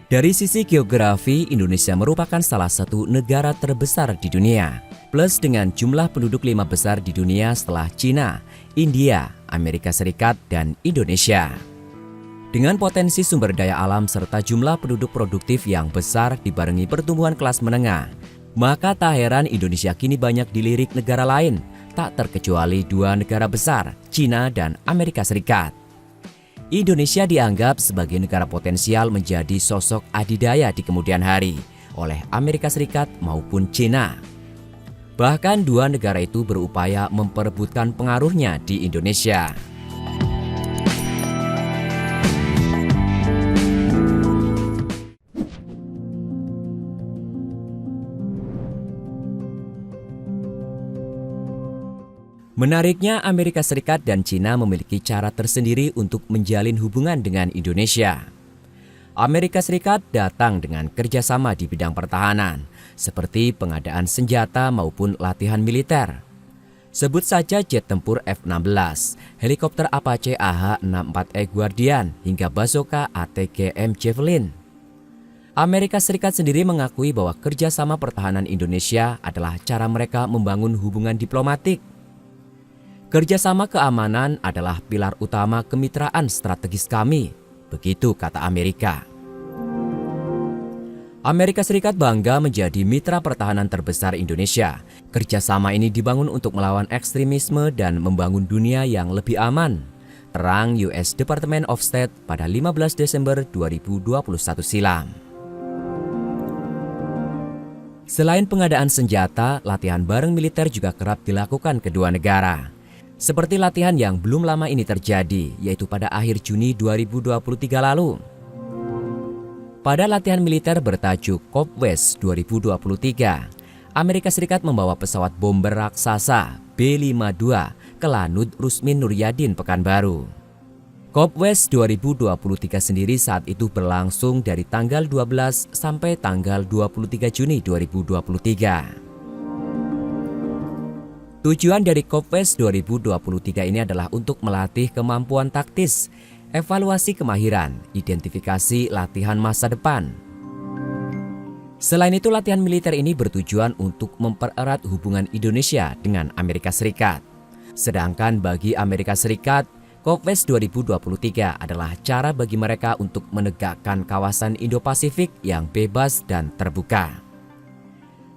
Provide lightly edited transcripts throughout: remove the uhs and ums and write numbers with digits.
Dari sisi geografi, Indonesia merupakan salah satu negara terbesar di dunia. Plus dengan jumlah penduduk 5 besar di dunia setelah Cina, India, Amerika Serikat, dan Indonesia. Dengan potensi sumber daya alam serta jumlah penduduk produktif yang besar dibarengi pertumbuhan kelas menengah, maka tak heran Indonesia kini banyak dilirik negara lain, tak terkecuali 2 negara besar, Cina dan Amerika Serikat. Indonesia dianggap sebagai negara potensial menjadi sosok adidaya di kemudian hari oleh Amerika Serikat maupun Cina. Bahkan 2 negara itu berupaya memperebutkan pengaruhnya di Indonesia. Menariknya, Amerika Serikat dan Cina memiliki cara tersendiri untuk menjalin hubungan dengan Indonesia. Amerika Serikat datang dengan kerjasama di bidang pertahanan, seperti pengadaan senjata maupun latihan militer. Sebut saja jet tempur F-16, helikopter Apache AH-64E Guardian, hingga bazooka ATGM Javelin. Amerika Serikat sendiri mengakui bahwa kerjasama pertahanan Indonesia adalah cara mereka membangun hubungan diplomatik. Kerjasama keamanan adalah pilar utama kemitraan strategis kami, begitu kata Amerika. Amerika Serikat bangga menjadi mitra pertahanan terbesar Indonesia. Kerjasama ini dibangun untuk melawan ekstremisme dan membangun dunia yang lebih aman. Terang US Department of State pada 15 Desember 2021 silam. Selain pengadaan senjata, latihan bareng militer juga kerap dilakukan kedua negara. Seperti latihan yang belum lama ini terjadi, yaitu pada akhir Juni 2023 lalu. Pada latihan militer bertajuk COP-West 2023, Amerika Serikat membawa pesawat bomber raksasa B-52 ke Lanut Rusmin Nuryadin, Pekanbaru. COP-West 2023 sendiri saat itu berlangsung dari tanggal 12 sampai tanggal 23 Juni 2023. Tujuan dari COP-West 2023 ini adalah untuk melatih kemampuan taktis, evaluasi kemahiran, identifikasi latihan masa depan. Selain itu, latihan militer ini bertujuan untuk mempererat hubungan Indonesia dengan Amerika Serikat. Sedangkan bagi Amerika Serikat, COP-West 2023 adalah cara bagi mereka untuk menegakkan kawasan Indo-Pasifik yang bebas dan terbuka.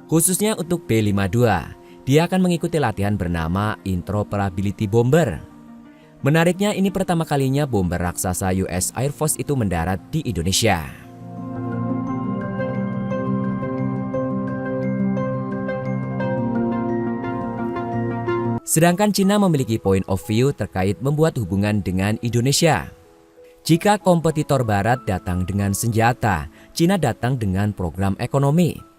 Khususnya untuk B-52, dia akan mengikuti latihan bernama Interoperability Bomber. Menariknya, ini pertama kalinya bomber raksasa US Air Force itu mendarat di Indonesia. Sedangkan Cina memiliki point of view terkait membuat hubungan dengan Indonesia. Jika kompetitor barat datang dengan senjata, Cina datang dengan program ekonomi.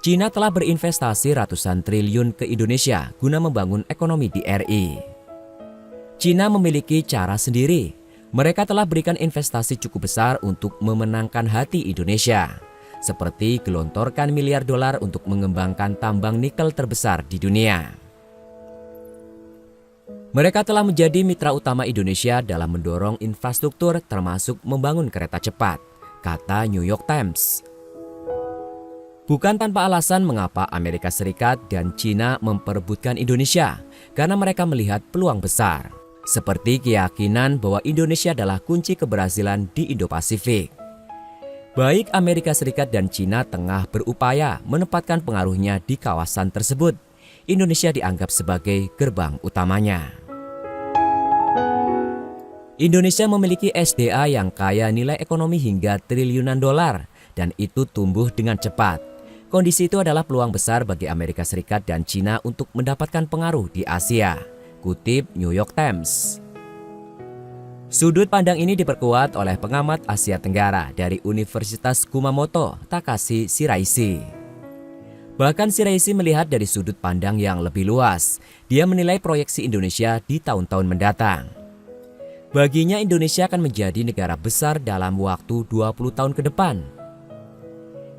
Cina telah berinvestasi ratusan triliun ke Indonesia guna membangun ekonomi di RI. Cina memiliki cara sendiri. Mereka telah berikan investasi cukup besar untuk memenangkan hati Indonesia, seperti gelontorkan miliar dolar untuk mengembangkan tambang nikel terbesar di dunia. Mereka telah menjadi mitra utama Indonesia dalam mendorong infrastruktur termasuk membangun kereta cepat, kata New York Times. Bukan tanpa alasan mengapa Amerika Serikat dan Cina memperebutkan Indonesia, karena mereka melihat peluang besar, seperti keyakinan bahwa Indonesia adalah kunci keberhasilan di Indo-Pasifik. Baik Amerika Serikat dan Cina tengah berupaya menempatkan pengaruhnya di kawasan tersebut, Indonesia dianggap sebagai gerbang utamanya. Indonesia memiliki SDA yang kaya nilai ekonomi hingga triliunan dolar, dan itu tumbuh dengan cepat. Kondisi itu adalah peluang besar bagi Amerika Serikat dan Cina untuk mendapatkan pengaruh di Asia, kutip New York Times. Sudut pandang ini diperkuat oleh pengamat Asia Tenggara dari Universitas Kumamoto, Takashi Shiraishi. Bahkan Shiraishi melihat dari sudut pandang yang lebih luas. Dia menilai proyeksi Indonesia di tahun-tahun mendatang. Baginya Indonesia akan menjadi negara besar dalam waktu 20 tahun ke depan.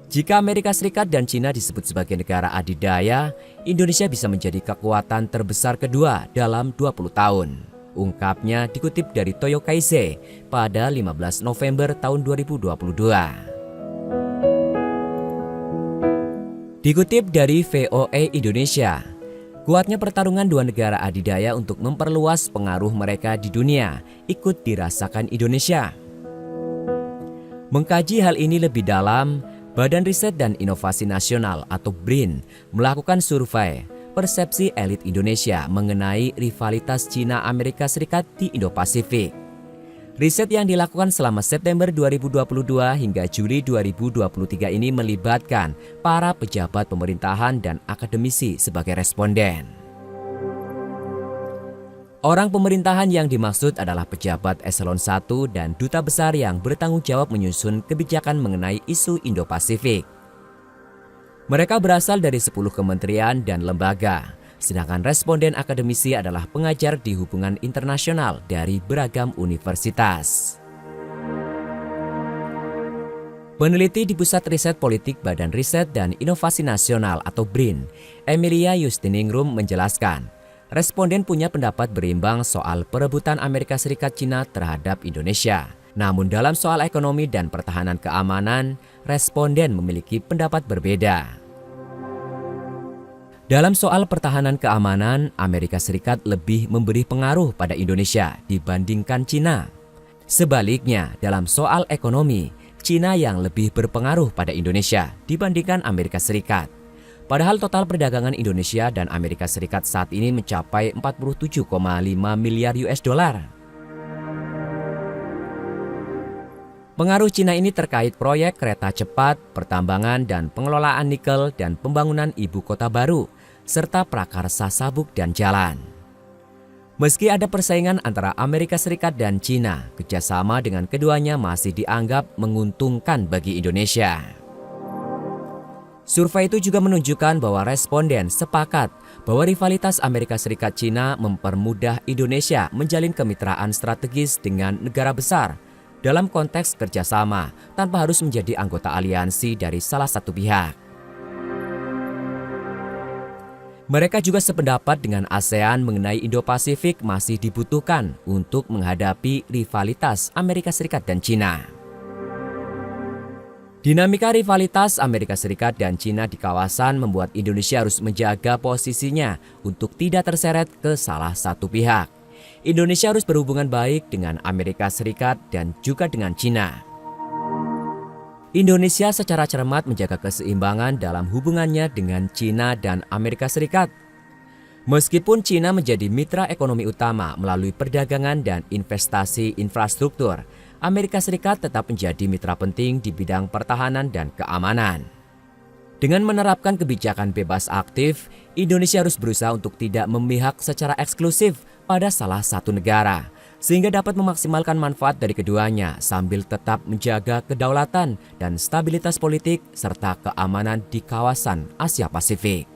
Jika Amerika Serikat dan Cina disebut sebagai negara adidaya, Indonesia bisa menjadi kekuatan terbesar kedua dalam 20 tahun. Ungkapnya dikutip dari Toyo Keizai pada 15 November tahun 2022. Dikutip dari VOA Indonesia, kuatnya pertarungan dua negara adidaya untuk memperluas pengaruh mereka di dunia ikut dirasakan Indonesia. Mengkaji hal ini lebih dalam, Badan Riset dan Inovasi Nasional atau BRIN melakukan survei persepsi elit Indonesia mengenai rivalitas Cina-Amerika Serikat di Indo-Pasifik. Riset yang dilakukan selama September 2022 hingga Juli 2023 ini melibatkan para pejabat pemerintahan dan akademisi sebagai responden. Orang pemerintahan yang dimaksud adalah pejabat eselon 1 dan duta besar yang bertanggung jawab menyusun kebijakan mengenai isu Indo-Pasifik. Mereka berasal dari 10 kementerian dan lembaga. Sedangkan responden akademisi adalah pengajar di hubungan internasional dari beragam universitas. Peneliti di Pusat Riset Politik Badan Riset dan Inovasi Nasional atau BRIN, Emilia Justiningrum menjelaskan, responden punya pendapat berimbang soal perebutan Amerika Serikat Cina terhadap Indonesia. Namun dalam soal ekonomi dan pertahanan keamanan, responden memiliki pendapat berbeda. Dalam soal pertahanan keamanan, Amerika Serikat lebih memberi pengaruh pada Indonesia dibandingkan Cina. Sebaliknya, dalam soal ekonomi, Cina yang lebih berpengaruh pada Indonesia dibandingkan Amerika Serikat. Padahal total perdagangan Indonesia dan Amerika Serikat saat ini mencapai 47,5 miliar US dollar. Pengaruh Cina ini terkait proyek kereta cepat, pertambangan dan pengelolaan nikel dan pembangunan ibu kota baru, serta prakarsa sabuk dan jalan. Meski ada persaingan antara Amerika Serikat dan Cina, kerjasama dengan keduanya masih dianggap menguntungkan bagi Indonesia. Survei itu juga menunjukkan bahwa responden sepakat bahwa rivalitas Amerika Serikat-Cina mempermudah Indonesia menjalin kemitraan strategis dengan negara besar dalam konteks kerjasama tanpa harus menjadi anggota aliansi dari salah satu pihak. Mereka juga sependapat dengan ASEAN mengenai Indo-Pasifik masih dibutuhkan untuk menghadapi rivalitas Amerika Serikat dan Cina. Dinamika rivalitas Amerika Serikat dan Cina di kawasan membuat Indonesia harus menjaga posisinya untuk tidak terseret ke salah satu pihak. Indonesia harus berhubungan baik dengan Amerika Serikat dan juga dengan Cina. Indonesia secara cermat menjaga keseimbangan dalam hubungannya dengan Cina dan Amerika Serikat. Meskipun Cina menjadi mitra ekonomi utama melalui perdagangan dan investasi infrastruktur, Amerika Serikat tetap menjadi mitra penting di bidang pertahanan dan keamanan. Dengan menerapkan kebijakan bebas aktif, Indonesia harus berusaha untuk tidak memihak secara eksklusif pada salah satu negara, sehingga dapat memaksimalkan manfaat dari keduanya sambil tetap menjaga kedaulatan dan stabilitas politik serta keamanan di kawasan Asia Pasifik.